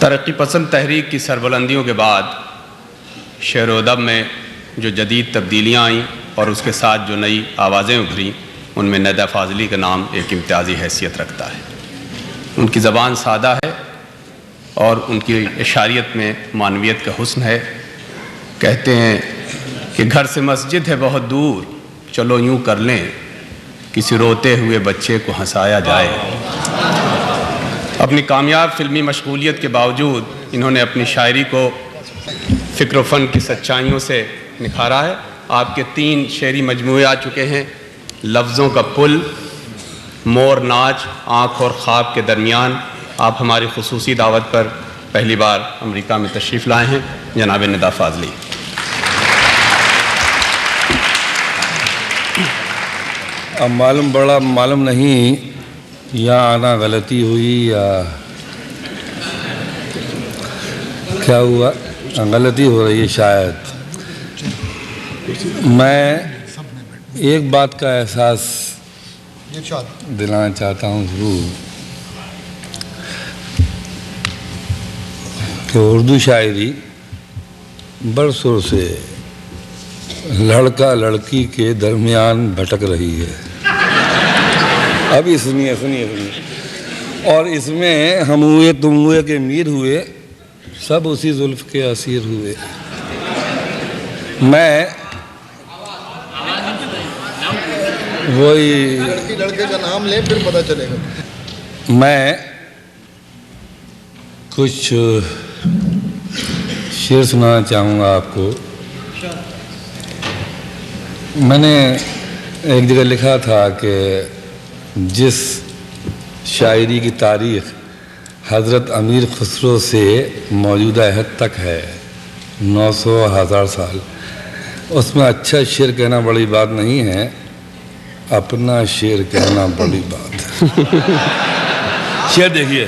ترقی پسند تحریک کی سربلندیوں کے بعد شعر و ادب میں جو جدید تبدیلیاں آئیں اور اس کے ساتھ جو نئی آوازیں ابھریں، ان میں ندیٰ فاضلی کا نام ایک امتیازی حیثیت رکھتا ہے۔ ان کی زبان سادہ ہے اور ان کی اشاریت میں معنویت کا حسن ہے۔ کہتے ہیں کہ گھر سے مسجد ہے بہت دور، چلو یوں کر لیں کسی روتے ہوئے بچے کو ہنسایا جائے۔ اپنی کامیاب فلمی مشغولیت کے باوجود انہوں نے اپنی شاعری کو فکر و فن کی سچائیوں سے نکھارا ہے۔ آپ کے 3 شعری مجموعے آ چکے ہیں: لفظوں کا پل، مور ناچ، آنکھ اور خواب کے درمیان۔ آپ ہماری خصوصی دعوت پر پہلی بار امریکہ میں تشریف لائے ہیں، جناب ندیٰ فاضلی۔ اب معلوم نہیں یہاں آنا غلطی ہوئی یا کیا ہوا، غلطی ہو رہی ہے شاید۔ میں ایک بات کا احساس دلانا چاہتا ہوں ضرور کہ اردو شاعری برسوں سے لڑکا لڑکی کے درمیان بھٹک رہی ہے۔ ابھی سنیے اور اس میں ہم ہوئے تم ہوئے کہ میر ہوئے، سب اسی زلف کے اسیر ہوئے۔ میں وہی لڑکے کا نام لیں پھر پتہ چلے گا۔ میں کچھ شعر سنانا چاہوں گا آپ کو۔ میں نے ایک جگہ لکھا تھا کہ جس شاعری کی تاریخ حضرت امیر خسرو سے موجودہ عہد تک ہے 900,000 سال، اس میں اچھا شعر کہنا بڑی بات نہیں ہے، اپنا شعر کہنا بڑی بات ہے۔ شعر دیکھیے،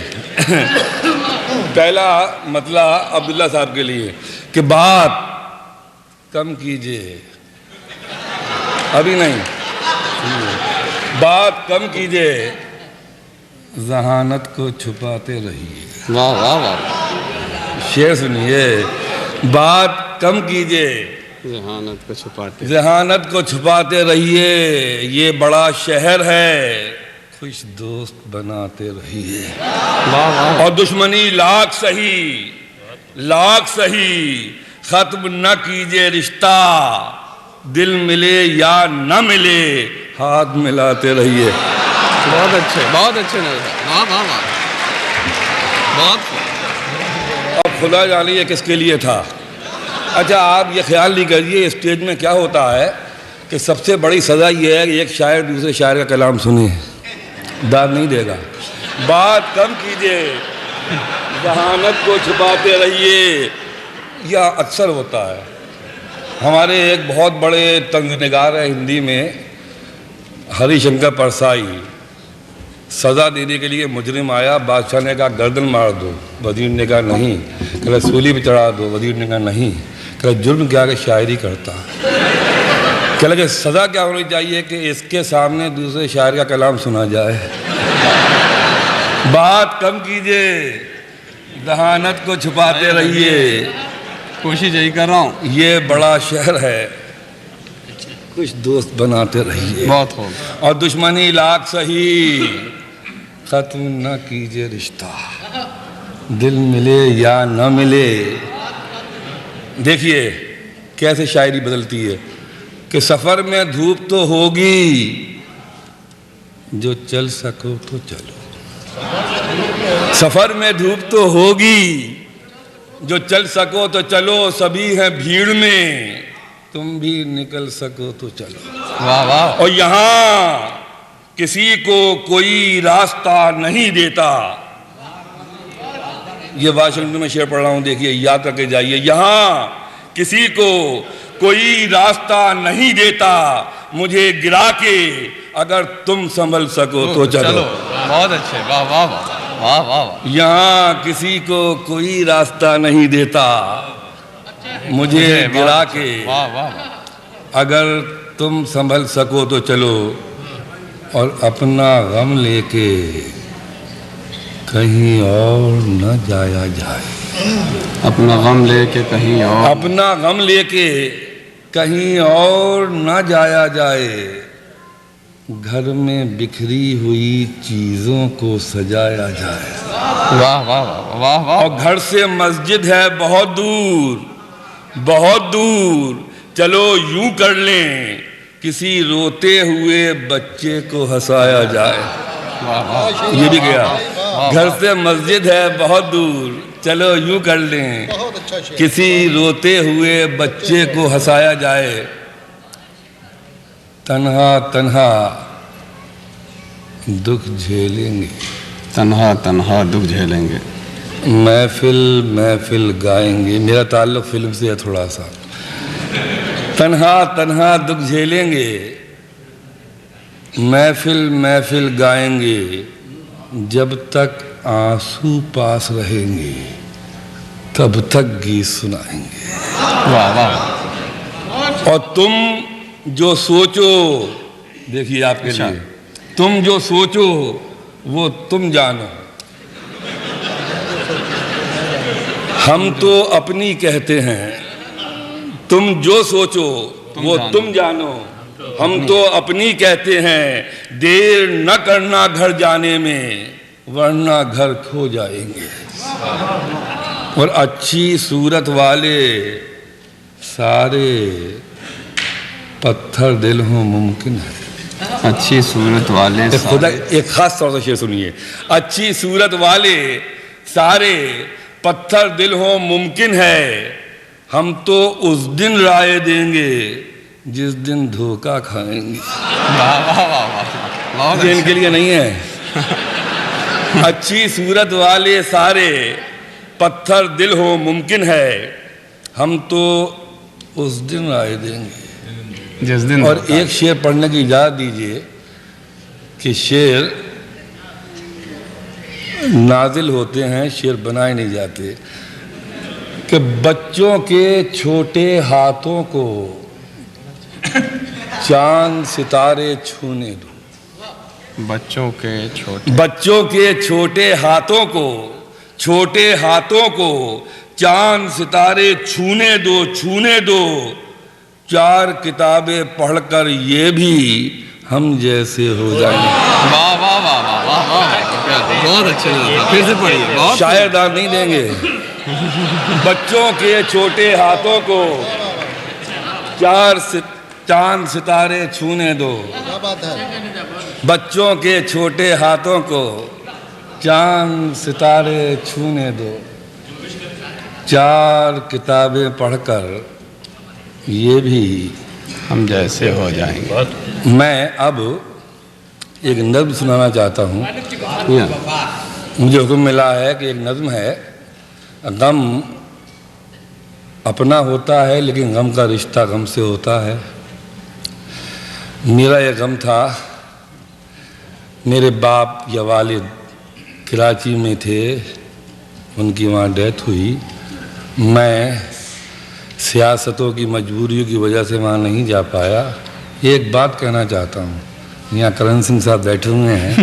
پہلا مطلع عبداللہ صاحب کے لیے کہ بات کم کیجئے، ابھی نہیں، بات کم کیجئے، ذہانت کو چھپاتے رہیے۔ واہ واہ واہ، شعر سنیے، بات کم کیجئے، ذہانت کو چھپاتے رہیے، یہ بڑا شہر ہے، خوش دوست بناتے رہیے۔ اور دشمنی لاکھ سہی ختم نہ کیجئے رشتہ، دل ملے یا نہ ملے ہاتھ ملاتے رہیے۔ بہت اچھے واہ واہ واہ، بہت۔ اب خدا جانیے کس کے لیے تھا۔ اچھا آپ یہ خیال نہیں کریے اسٹیج میں کیا ہوتا ہے کہ سب سے بڑی سزا یہ ہے کہ ایک شاعر دوسرے شاعر کا کلام سنے، داد نہیں دے گا۔ بات کم کیجئے، ذہانت کو چھپاتے رہیے، یہ اکثر ہوتا ہے۔ ہمارے ایک بہت بڑے تنگ نگار ہیں ہندی میں، ہری شنکر پرسائی، سزا دینے کے لیے مجرم آیا، بادشاہ نے کہا گردن مار دو، وزیر نے کہا نہیں، کہ سولی پہ چڑھا دو، وزیر نے کہا نہیں، کہ جرم کیا کہ شاعری کرتا، کہ سزا کیا ہونی چاہیے کہ اس کے سامنے دوسرے شاعر کا کلام سنا جائے۔ بات کم کیجئے، ذہانت کو چھپاتے رہیے، کوشش یہی کر رہا ہوں، یہ بڑا شہر ہے، کچھ دوست بناتے رہیے۔ بہت خوب۔ اور دشمنی لاکھ سہی ختم نہ کیجئے رشتہ، دل ملے یا نہ ملے۔ دیکھیے کیسے شاعری بدلتی ہے کہ سفر میں دھوپ تو ہوگی، جو چل سکو تو چلو، سفر میں دھوپ تو ہوگی، جو چل سکو تو چلو، سبھی ہیں بھیڑ میں، تم بھی نکل سکو تو چلو۔ واہ واہ۔ اور یہاں کسی کو کوئی راستہ نہیں دیتا، یہ واشنگٹن میں شعر پڑھ رہا ہوں، دیکھیے یاد کر کے جائیے، یہاں کسی کو کوئی راستہ نہیں دیتا، مجھے گرا کے اگر تم سنبھل سکو تو چلو۔ بہت اچھے، واہ واہ واہ واہ واہ۔ یہاں کسی کو کوئی راستہ نہیں دیتا، مجھے گرا کے اگر تم سنبھل سکو تو چلو، اور اپنا غم لے کے کہیں اور نہ جایا جائے، اپنا غم لے کے کہیں اور، اپنا غم لے کے کہیں اور نہ جایا جائے، گھر میں بکھری ہوئی چیزوں کو سجایا جائے۔ واہ واہ واہ واہ واہ، اور گھر سے مسجد ہے بہت دور، بہت دور، چلو یوں کر لیں کسی روتے ہوئے بچے کو ہنسایا جائے۔ یہ بھی گیا، گھر سے مسجد ہے بہت دور، چلو یوں کر لیں بہت اچھا شعر۔ کسی روتے ہوئے بچے کو ہنسایا جائے۔ تنہا تنہا دکھ جھیلیں گے، تنہا تنہا دکھ جھیلیں گے، محفل محفل گائیں گے۔ میرا تعلق فلم سے ہے تھوڑا سا۔ تنہا تنہا دکھ جھیلیں گے، محفل محفل گائیں گے، جب تک آنسو پاس رہیں گے تب تک گیت سنائیں گے۔ واہ واہ، اور تم جو سوچو، دیکھیے آپ کے لیے، تم جو سوچو وہ تم جانو، ہم تو اپنی کہتے ہیں، تم جو سوچو وہ تم جانو، ہم تو اپنی کہتے ہیں، دیر نہ کرنا گھر جانے میں ورنہ گھر کھو جائیں گے۔ اور اچھی صورت والے سارے پتھر دل ہوں ممکن ہے۔ اچھی صورت والے خدا ایک خاص طور سے شعر سنیے، اچھی صورت والے سارے پتھر دل ہوں ممکن ہے، ہم تو اس دن رائے دیں گے جس دن دھوکہ کھائیں گے۔ یہ ان کے لیے نہیں ہے۔ اچھی صورت والے سارے پتھر دل ہو ممکن ہے، ہم تو اس دن رائے دیں گے جس دن۔ اور ایک شعر پڑھنے کی اجازت دیجئے کہ شعر نازل ہوتے ہیں، شعر بنائے نہیں جاتے، کہ بچوں کے چھوٹے ہاتھوں کو چاند ستارے چھونے دو، بچوں کے چھوٹے، بچوں کے چھوٹے ہاتھوں کو، چھوٹے ہاتھوں کو چاند ستارے چھونے دو، چھونے دو، چار کتابیں پڑھ کر یہ بھی ہم جیسے ہو جائیں گے۔ واہ واہ واہ واہ واہ واہ، بہت اچھے، پھر سے پڑھیے، بہت شاعر دان نہیں دیں گے۔ بچوں کے چھوٹے ہاتھوں کو چاند ستارے چھونے دو، کیا بات ہے۔ بچوں کے چھوٹے ہاتھوں کو چاند ستارے چھونے دو، چار کتابیں پڑھ کر یہ بھی ہم جیسے ہو جائیں گے۔ میں اب ایک نظم سنانا چاہتا ہوں۔ مجھے حکم ملا ہے کہ ایک نظم ہے، غم اپنا ہوتا ہے لیکن غم کا رشتہ غم سے ہوتا ہے۔ میرا یہ غم تھا، میرے باپ یا والد کراچی میں تھے، ان کی وہاں ڈیتھ ہوئی، میں سیاستوں کی مجبوریوں کی وجہ سے وہاں نہیں جا پایا۔ ایک بات کہنا چاہتا ہوں، یہاں کرن سنگھ صاحب بیٹھے ہوئے ہیں،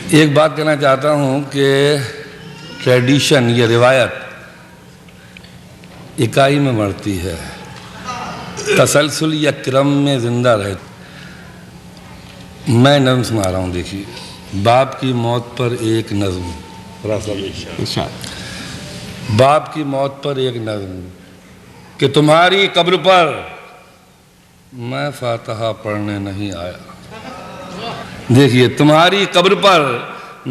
ایک بات کہنا چاہتا ہوں کہ ٹریڈیشن یا روایت اکائی میں مرتی ہے، تسلسل یا کرم میں زندہ رہتی۔ میں نظم سنا رہا ہوں، دیکھیے، باپ کی موت پر ایک نظم، باپ کی موت پر ایک نظم، کہ تمہاری قبر پر میں فاتحہ پڑھنے نہیں آیا۔ دیکھیے، تمہاری قبر پر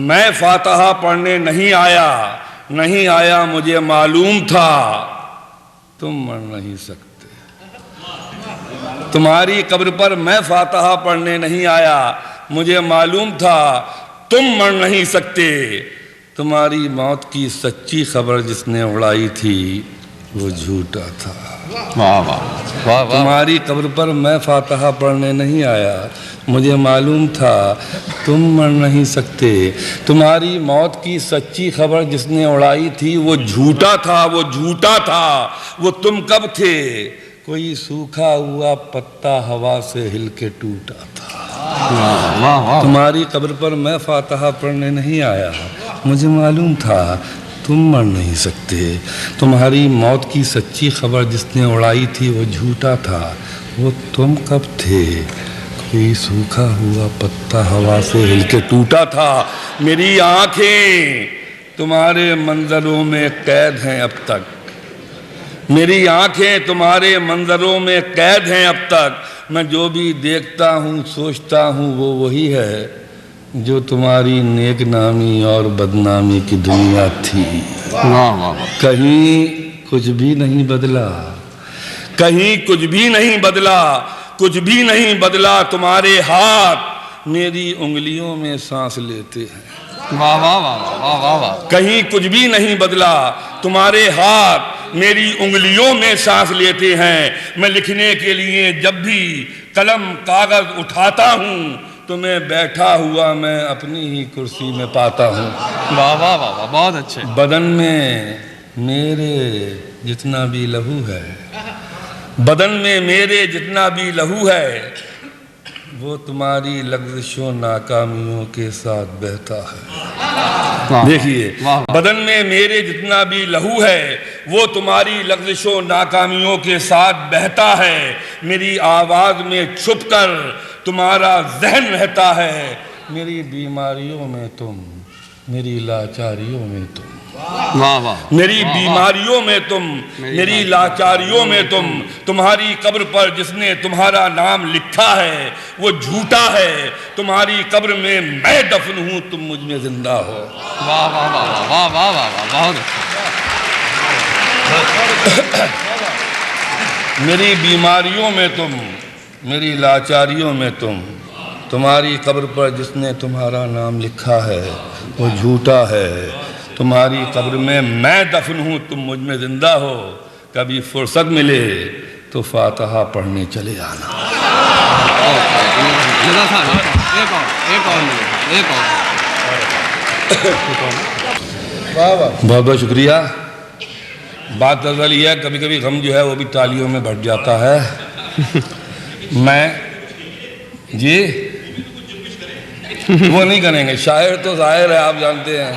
میں فاتحہ پڑھنے نہیں آیا، نہیں آیا، مجھے معلوم تھا تم مر نہیں سکتے۔ تمہاری قبر پر میں فاتحہ پڑھنے نہیں آیا، مجھے معلوم تھا تم مر نہیں سکتے۔ تمہاری موت کی سچی خبر جس نے اڑائی تھی وہ جھوٹا تھا۔ واہ واہ واہ، تمہاری قبر پر میں فاتحہ پڑھنے نہیں آیا، مجھے معلوم تھا تم مر نہیں سکتے۔ تمہاری موت کی سچی خبر جس نے اڑائی تھی وہ جھوٹا تھا، وہ جھوٹا تھا۔ وہ تم کب تھے؟ کوئی سوکھا ہوا پتا ہوا سے ہل کے ٹوٹا تھا۔ تمہاری قبر پر میں فاتحہ پڑھنے نہیں آیا، مجھے معلوم تھا تم مر نہیں سکتے. تمہاری موت کی سچی خبر جس نے اڑائی تھی وہ جھوٹا تھا. وہ تم کب تھے؟ کوئی سوکھا ہوا پتا ہوا سے ہل کے ٹوٹا تھا. میری آنکھیں تمہارے منظروں میں قید ہیں اب تک. میری آنکھیں تمہارے منظروں میں قید ہیں اب تک. میں جو بھی دیکھتا ہوں سوچتا ہوں وہ وہی ہے جو تمہاری نیک نامی اور بدنامی کی دنیا تھی. کہیں کچھ بھی نہیں بدلا. کہیں کچھ بھی نہیں بدلا. کچھ بھی نہیں بدلا. تمہارے ہاتھ میری انگلیوں میں سانس لیتے ہیں. واہ واہ واہ واہ واہ واہ. کہیں کچھ بھی نہیں بدلا. تمہارے ہاتھ میری انگلیوں میں سانس لیتے ہیں. میں لکھنے کے لیے جب بھی قلم کاغذ اٹھاتا ہوں تو میں بیٹھا ہوا میں اپنی ہی کرسی میں پاتا ہوں. واہ واہ واہ واہ. بہت اچھے. بدن میں میرے جتنا بھی لہو ہے. بدن میں میرے جتنا بھی لہو ہے وہ تمہاری لغزشوں ناکامیوں کے ساتھ بہتا ہے. دیکھیے, بدن میں میرے جتنا بھی لہو ہے وہ تمہاری لغزشوں ناکامیوں کے ساتھ بہتا ہے. میری آواز میں چھپ کر تمہارا ذہن رہتا ہے. میری بیماریوں میں تم, میری لاچاریوں میں تم. واہ واہ. میری بیماریوں میں تم, میری لاچاریوں میں تم. تمہاری قبر پر جس نے تمہارا نام لکھا ہے وہ جھوٹا ہے. تمہاری قبر میں میں دفن ہوں, تم مجھ میں زندہ ہو. واہ واہ واہ واہ واہ واہ. بہت اچھا. میری بیماریوں میں تم, میری لاچاریوں میں تم. تمہاری قبر پر جس نے تمہارا نام لکھا ہے وہ جھوٹا ہے. تمہاری قبر میں میں دفن ہوں, تم مجھ میں زندہ ہو. کبھی فرصت ملے تو فاتحہ پڑھنے چلے آنا. بہت بہت شکریہ. بات دراصل یہ ہے کبھی کبھی غم جو ہے وہ بھی تالیوں میں بھٹ جاتا ہے. میں جی وہ نہیں کریں گے. شاعر تو ظاہر ہے آپ جانتے ہیں.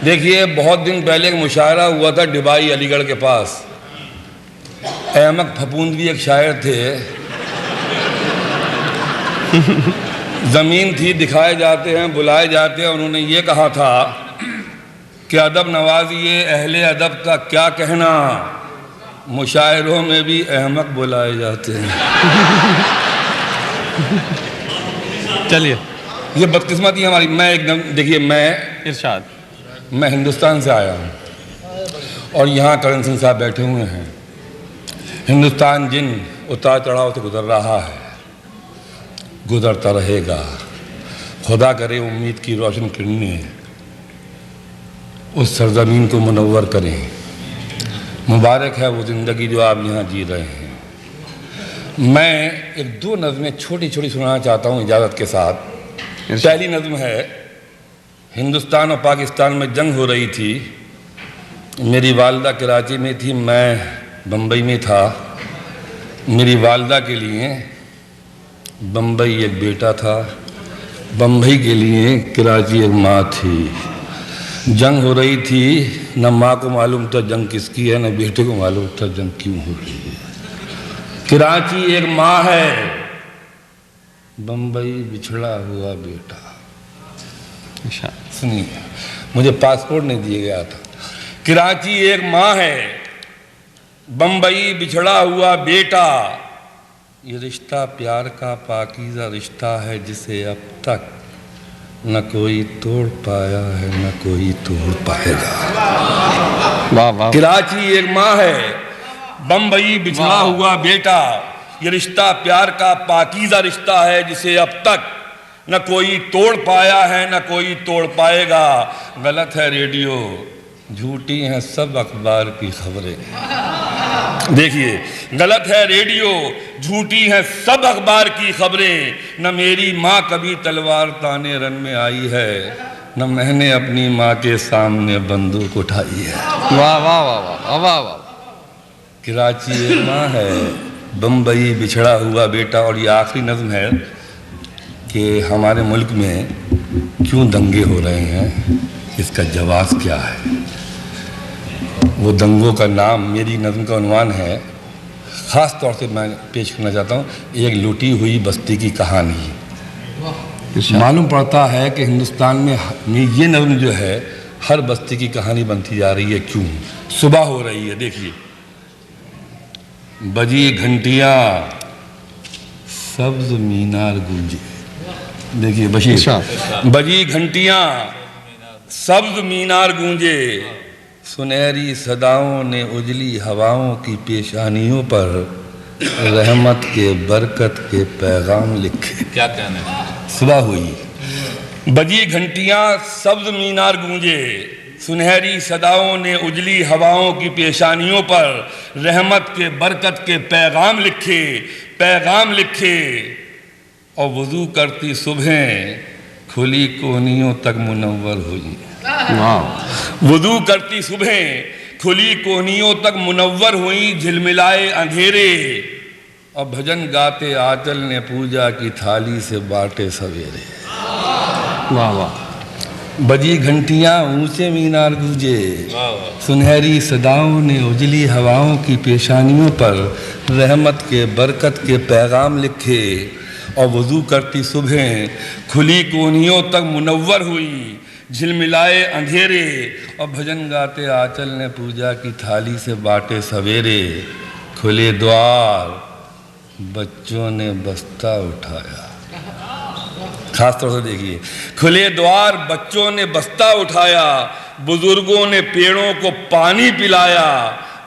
دیکھیے, بہت دن پہلے ایک مشاعرہ ہوا تھا ڈبائی علی گڑھ کے پاس. احمد پھپوندوی ایک شاعر تھے. زمین تھی, دکھائے جاتے ہیں, بلائے جاتے ہیں. انہوں نے یہ کہا تھا کہ ادب نوازیے اہل ادب کا کیا کہنا, مشاعروں میں بھی احمق بلائے جاتے ہیں. چلیے, یہ بدقسمتی ہماری. میں ایک دم دیکھیے, میں ارشاد. میں ہندوستان سے آیا ہوں اور یہاں کرن سنگھ صاحب بیٹھے ہوئے ہیں. ہندوستان جن اتار چڑھاؤ سے گزر رہا ہے, گزرتا رہے گا. خدا کرے امید کی روشن کرنیں اس سرزمین کو منور کریں. مبارک ہے وہ زندگی جو آپ یہاں جی رہے ہیں. میں ایک دو نظمیں چھوٹی چھوٹی سنانا چاہتا ہوں اجازت کے ساتھ. پہلی نظم ہے, ہندوستان اور پاکستان میں جنگ ہو رہی تھی. میری والدہ کراچی میں تھی, میں بمبئی میں تھا. میری والدہ کے لیے بمبئی ایک بیٹا تھا, بمبئی کے لیے کراچی ایک ماں تھی. جنگ ہو رہی تھی, نہ ماں کو معلوم تھا جنگ کس کی ہے, نہ بیٹے کو معلوم تھا جنگ کیوں ہو رہی ہے. کراچی ایک ماں ہے, بمبئی بچھڑا ہوا بیٹا. سنیے, مجھے پاسپورٹ نہیں دیا گیا تھا. کراچی ایک ماں ہے, بمبئی بچھڑا ہوا بیٹا. یہ رشتہ پیار کا پاکیزہ رشتہ ہے جسے اب تک نہ کوئی توڑ پایا ہے نہ کوئی توڑ پائے گا. کراچی ایک ماں ہے, بمبئی بچھڑا ہوا بیٹا. یہ رشتہ پیار کا پاکیزہ رشتہ ہے جسے اب تک نہ کوئی توڑ پایا ہے نہ کوئی توڑ پائے گا. غلط ہے ریڈیو, جھوٹی ہیں سب اخبار کی خبریں. دیکھیے, غلط ہے ریڈیو, جھوٹی ہیں سب اخبار کی خبریں. نہ میری ماں کبھی تلوار تانے رن میں آئی ہے, نہ میں نے اپنی ماں کے سامنے بندوق اٹھائی ہے. واہ واہ واہ واہ واہ. کراچی ایک ماں ہے, بمبئی بچھڑا ہوا بیٹا. اور یہ آخری نظم ہے, کہ ہمارے ملک میں کیوں دنگے ہو رہے ہیں، اس کا جواز کیا ہے۔ وہ دنگوں کا نام میری نظم کا عنوان ہے، خاص طور سے میں پیش کرنا چاہتا ہوں ایک لوٹی ہوئی بستی کی کہانی۔ معلوم پڑتا ہے کہ ہندوستان میں یہ نظم جو ہے ہر بستی کی کہانی بنتی جا رہی ہے۔ کیوں؟ صبح ہو رہی ہے، دیکھیے، بجی گھنٹیاں سبز مینار گونجے، دیکھیے بشیر، بجی گھنٹیاں سبز مینار گونجے، سنہری صداؤں نے اجلی ہواؤں کی پیشانیوں پر رحمت کے برکت کے پیغام لکھے۔ کیا کہنا ہے؟ صبح ہوئی، بجی گھنٹیاں سبز مینار گونجے، سنہری صداؤں نے اجلی ہواؤں کی پیشانیوں پر رحمت کے برکت کے پیغام لکھے، اور وضو کرتی صبحیں کھلی کوہنیوں تک منور ہوئی۔ وضو کرتی صبحیں کھلی کوہنیوں تک منور ہوئیں، جھلملائے اندھیرے، اور بھجن گاتے آنچل نے پوجا کی تھالی سے بانٹے سویرے۔ واہ واہ، بجی گھنٹیاں اونچے مینار گونجے، سنہری صداؤں نے اجلی ہواؤں کی پیشانیوں پر رحمت کے برکت کے پیغام لکھے، اور وضو کرتی صبحیں کھلی کوہنیوں تک منور ہوئی، جھلملائے اندھیرے، اور بھجن گاتے آنچل نے پوجا کی تھالی سے بانٹے سویرے۔ کھلے دوار بچوں نے بستہ اٹھایا، خاص طور سے دیکھیے، کھلے دوار بچوں نے بستہ اٹھایا، بزرگوں نے پیڑوں کو پانی پلایا،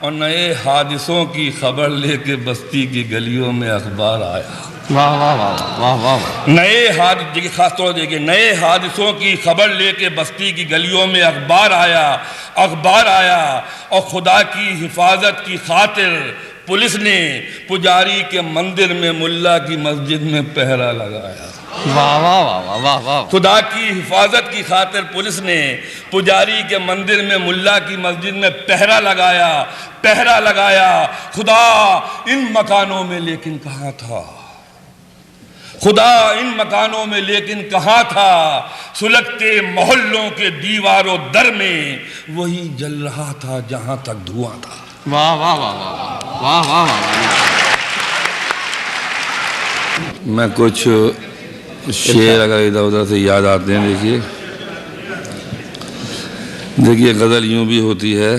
اور نئے حادثوں کی خبر لے کے بستی کی گلیوں میں اخبار آیا۔ واہ واہ واہ واہ واہ، نئے حادثے، خاص طور سے دیکھیے، نئے حادثوں کی خبر لے کے بستی کی گلیوں میں اخبار آیا، اور خدا کی حفاظت کی خاطر پولیس نے پجاری کے مندر میں، ملا کی مسجد میں پہرا لگایا۔ واہ واہ واہ واہ واہ، خدا کی حفاظت کی خاطر پولیس نے پجاری کے مندر میں، ملا کی مسجد میں پہرا لگایا۔ خدا ان مکانوں میں لیکن کہاں تھا؟ خدا ان مکانوں میں لیکن کہاں تھا؟ سلگتے محلوں کے دیوار و در میں وہی جل رہا تھا جہاں تک دھواں تھا۔ واہ واہ واہ واہ واہ واہ۔ میں کچھ شعر اگر ادھر ادھر سے یاد آتے ہیں، دیکھیے غزل یوں بھی ہوتی ہے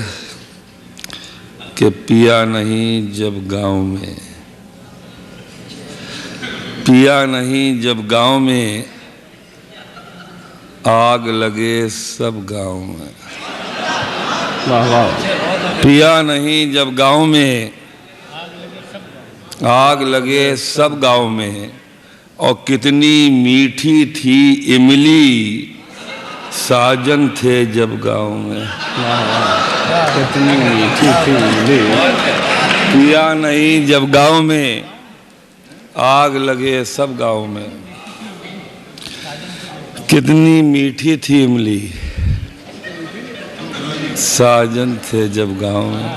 کہ پیا نہیں جب گاؤں میں، پیا نہیں جب گاؤں میں، آگ لگے سب گاؤں میں۔ پیا نہیں جب گاؤں میں، آگ لگے سب گاؤں میں، اور کتنی میٹھی تھی املی، ساجن تھے جب گاؤں میں۔ کتنی میٹھی تھی املی، پیا نہیں جب گاؤں میں، آگ لگے سب گاؤں میں، کتنی میٹھی تھی املی، ساجن تھے جب گاؤں میں۔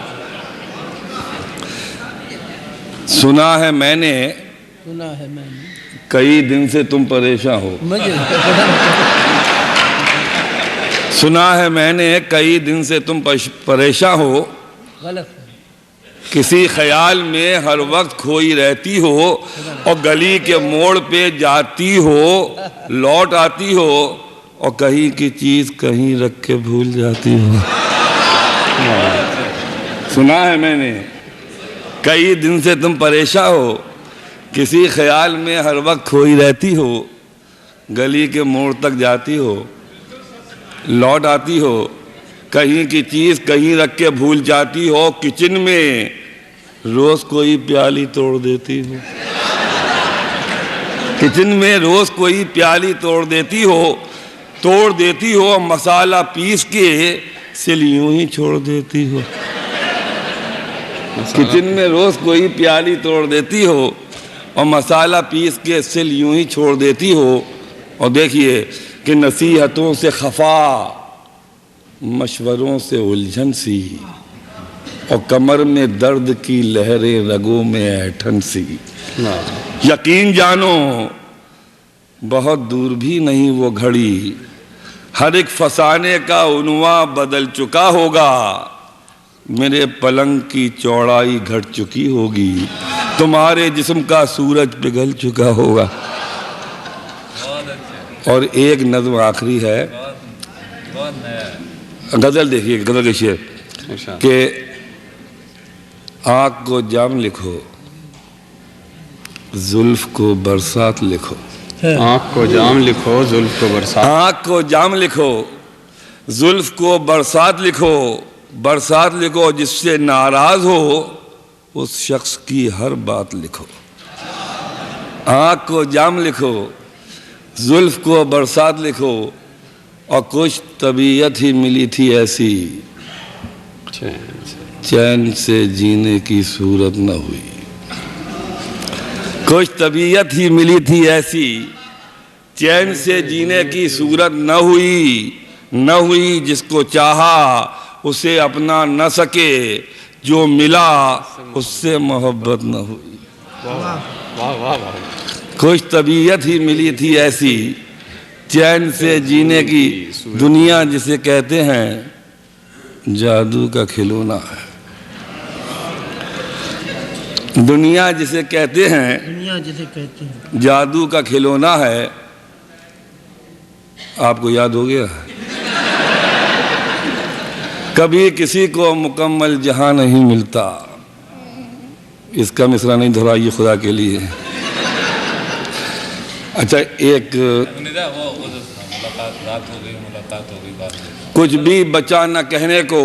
سنا ہے میں نے کئی دن سے تم پریشان ہو، سنا ہے میں نے کئی دن سے تم پریشان ہو، کسی خیال میں ہر وقت کھوئی رہتی ہو، اور گلی کے موڑ پہ جاتی ہو، لوٹ آتی ہو، اور کہیں کی چیز کہیں رکھ کے بھول جاتی ہو۔ سنا ہے میں نے کئی دن سے تم پریشان ہو، کسی خیال میں ہر وقت کھوئی رہتی ہو، گلی کے موڑ تک جاتی ہو، لوٹ آتی ہو، کہیں کی چیز کہیں رکھ کے بھول جاتی ہو، کچن میں روز کوئی پیالی توڑ دیتی ہو، کچن میں روز کوئی پیالی توڑ دیتی ہو، مسالہ پیس کے سل یوں ہی چھوڑ دیتی ہو۔ کچن میں روز کوئی پیالی توڑ دیتی ہو، اور مسالہ پیس کے سل یوں ہی چھوڑ دیتی ہو، اور دیکھیے کہ نصیحتوں سے خفا، مشوروں سے الجھن سی، اور کمر میں درد کی لہریں، رگوں میں ایٹھن سی۔ یقین جانو بہت دور بھی نہیں وہ گھڑی، ہر ایک فسانے کا عنواں بدل چکا ہوگا، میرے پلنگ کی چوڑائی گھٹ چکی ہوگی، تمہارے جسم کا سورج پگھل چکا ہوگا۔ اور ایک نظم آخری ہے، غزل دیکھیے، غزل کے شعر کہ آنکھ کو جام لکھو، زلف کو برسات لکھو، آنکھ کو جام لکھو، زلف کو برسات، آنکھ کو جام لکھو، زلف کو برسات لکھو، برسات لکھو، جس سے ناراض ہو اس شخص کی ہر بات لکھو۔ آنکھ کو جام لکھو، زلف کو برسات لکھو، اور کچھ طبیعت ہی ملی تھی ایسی، چین سے جینے کی صورت نہ ہوئی۔ کچھ طبیعت ہی ملی تھی ایسی، چین سے جینے کی صورت نہ ہوئی، نہ ہوئی جس کو چاہا اسے اپنا نہ سکے، جو ملا اس سے محبت نہ ہوئی۔ کچھ طبیعت ہی ملی تھی ایسی، چین سے جینے کی، دنیا جسے کہتے ہیں جادو کا کھلونا ہے، دنیا جسے کہتے ہیں جادو کا کھلونا ہے۔ آپ کو یاد ہو گیا، کبھی کسی کو مکمل جہاں نہیں ملتا، اس کا مصرع نہیں دہرائیے خدا کے لیے۔ اچھا ایک کچھ بھی بچا نہ کہنے کو،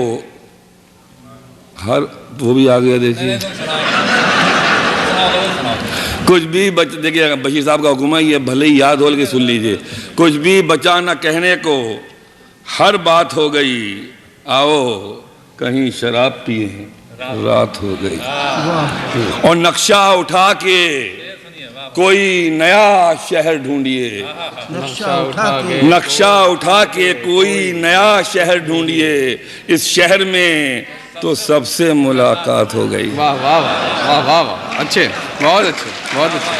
ہر وہ بھی آ گیا دیکھیے، کچھ بھی دیکھیے بشیر صاحب کا حکم ہے، یہ بھلے ہی یاد ہو کے سن لیجئے۔ کچھ بھی بچا نہ کہنے کو، ہر بات ہو گئی، آؤ کہیں شراب پیئے، رات ہو گئی۔ اور نقشہ اٹھا کے کوئی نیا شہر ڈھونڈیے، نقشہ اٹھا کے کوئی نیا شہر ڈھونڈیے، اس شہر میں تو سب سے ملاقات ہو گئی۔ واہ واہ واہ واہ واہ، اچھے، بہت اچھے، بہت اچھے،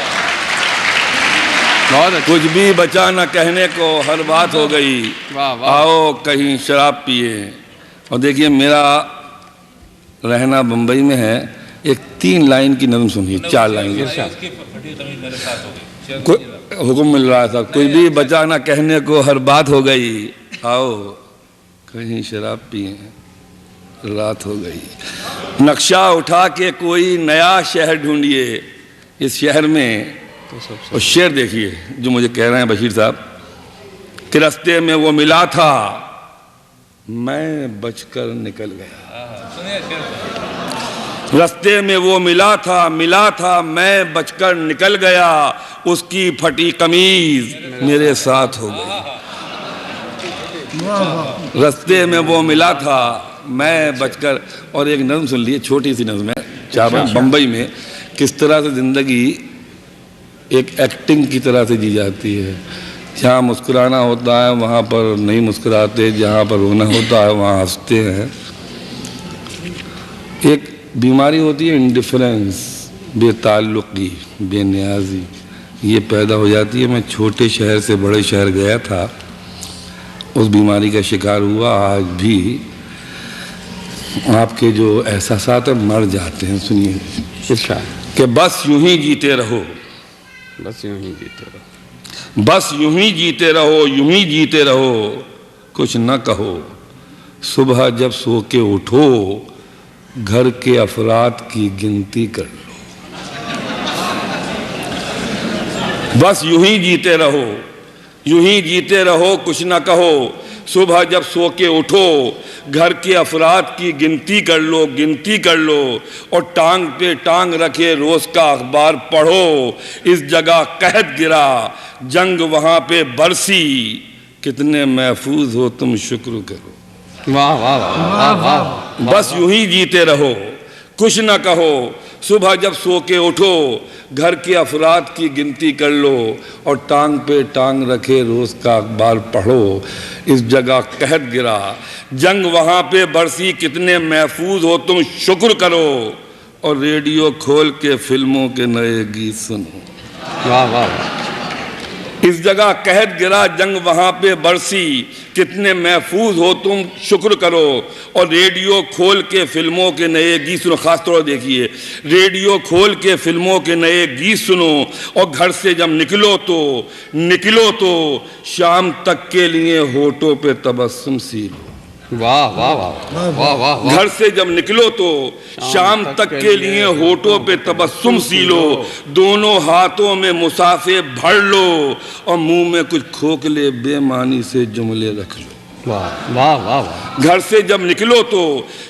بہت اچھے۔ کچھ بھی بچا نہ کہنے کو، ہر بات ہو گئی، آؤ کہیں شراب پیئے۔ اور دیکھیے میرا رہنا بمبئی میں ہے، ایک 3 لائن کی نظم سنیے، 4 لائن حکم مل رہا تھا، کچھ بھی بچا نہ کہنے کو، ہر بات ہو گئی، آؤ کہیں شراب پیئے، رات ہو گئی۔ نقشہ اٹھا کے کوئی نیا شہر ڈھونڈیے، اس شہر میں۔ اور شعر دیکھیے جو مجھے کہہ رہے ہیں بشیر صاحب، کہ رستے میں وہ ملا تھا میں بچ کر نکل گیا، رستے میں وہ ملا تھا میں بچ کر نکل گیا، اس کی پھٹی قمیض میرے ساتھ ہو گئی۔ رستے میں وہ ملا تھا میں بچ کر۔ اور ایک نظم سن لیے، چھوٹی سی نظم ہے، بمبئی میں کس طرح سے زندگی ایک ایکٹنگ کی طرح سے جی جاتی ہے، جہاں مسکرانا ہوتا ہے وہاں پر نہیں مسکراتے، جہاں پر رونا ہوتا ہے وہاں ہنستے ہیں۔ ایک بیماری ہوتی ہے انڈیفرنس، بے تعلقی، بے نیازی، یہ پیدا ہو جاتی ہے۔ میں چھوٹے شہر سے بڑے شہر گیا تھا، اس بیماری کا شکار ہوا۔ آج بھی آپ کے جو احساسات مر جاتے ہیں۔ سنیے کہ بس یوں ہی جیتے رہو، بس یوں ہی جیتے رہو، بس یوں ہی جیتے رہو، یوں ہی جیتے رہو، کچھ نہ کہو، صبح جب سو کے اٹھو گھر کے افراد کی گنتی کر لو۔ بس یوں ہی جیتے رہو، یوں ہی جیتے رہو، کچھ نہ کہو، صبح جب سو کے اٹھو گھر کے افراد کی گنتی کر لو، گنتی کر لو، اور ٹانگ پہ ٹانگ رکھے روز کا اخبار پڑھو۔ اس جگہ قحط گرا، جنگ وہاں پہ برسی، کتنے محفوظ ہو تم شکر کرو۔ واہ واہ واہ واہ۔ بس یوں ہی جیتے رہو، کچھ نہ کہو، صبح جب سو کے اٹھو گھر کے افراد کی گنتی کر لو، اور ٹانگ پہ ٹانگ رکھے روز کا اخبار پڑھو۔ اس جگہ قحط گرا، جنگ وہاں پہ برسی، کتنے محفوظ ہو تم شکر کرو، اور ریڈیو کھول کے فلموں کے نئے گیت سنو۔ واہ واہ، اس جگہ قحط گرا جنگ وہاں پہ برسی، کتنے محفوظ ہو تم شکر کرو، اور ریڈیو کھول کے فلموں کے نئے گیت سنو. خاص طور دیکھیے، ریڈیو کھول کے فلموں کے نئے گیت سنو، اور گھر سے جب نکلو تو شام تک کے لیے ہونٹوں پہ تبسم سی لو. واہ واہ واہ واہ واہ. گھر سے جب نکلو تو شام تک کے لیے ہونٹوں پہ تبسم سی لو، دونوں ہاتھوں میں مسافے بھر لو، اور منہ میں کچھ کھوکھلے بے معنی سے جملے رکھ لو. واہ واہ واہ واہ. گھر سے جب نکلو تو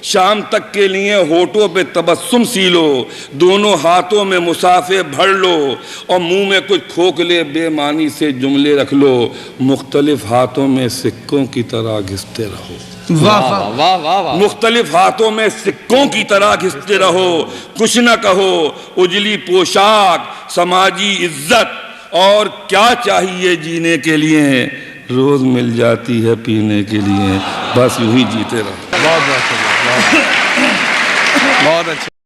شام تک کے لیے ہونٹوں پہ تبسم سی لو، دونوں ہاتھوں میں مسافے بھر لو، اور منہ میں کچھ کھوکھلے بے معنی سے جملے رکھ لو، مختلف ہاتھوں میں سکوں کی طرح گھستے رہو. واہ واہ واہ. مختلف ہاتھوں میں سکوں کی طرح گھستے رہو، کچھ نہ کہو، اجلی پوشاک، سماجی عزت، اور کیا چاہیے جینے کے لیے، روز مل جاتی ہے پینے کے لیے، بس یوں ہی جیتے رہو. بہت بہت اچھا.